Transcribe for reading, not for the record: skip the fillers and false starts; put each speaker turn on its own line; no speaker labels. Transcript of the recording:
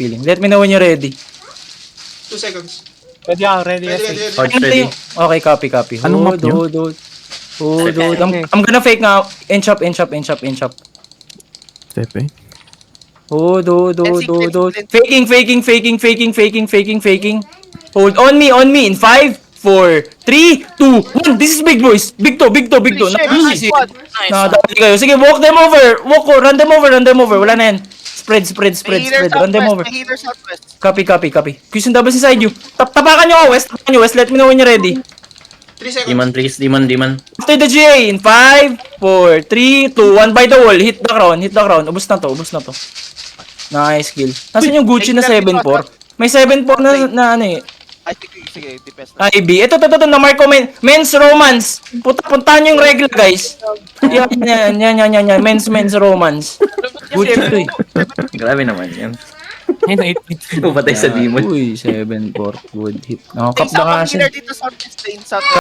feeling. Let me know when you're ready.
2 seconds.
Ready ako, ready.
Ready.
Arch ready.
Okay, copy.
Anong map nyo?
Hold. I'm gonna fake now. Inch up.
Step eh.
Hold. Faking. Hold on me. In 5, 4, 3, 2, 1. This is big boys. Big to.
Nice one.
Nakadali kayo. Sige, walk them over. Run them over. Wala na yan. Spread. Run them over.
May healer southwest.
Copy. Quiz yung doubles inside you. Tapakan nyo ako, West. Let me know when you're ready.
3 seconds.
Demon, please. Demon.
After the GA, in 5, 4, 3, 2, 1 by the wall. Hit the crown. Ubus na to. Nice kill. Nasaan yung Gucci na 7-4? May 7-4 na ano eh.
Ay, sige, depends na.
IB. Ito, na Marco Men's Romance. Puntahan nyo yung regla, guys. Yan. Men's Romance. Gucci to eh.
Grabe naman yan.
Ayun, 8.
Pumatay sa demon.
Uy, 7-4. Good hit. Nakakap
Isa
na
pang
kasi.
healer dito southwest lane, southwest.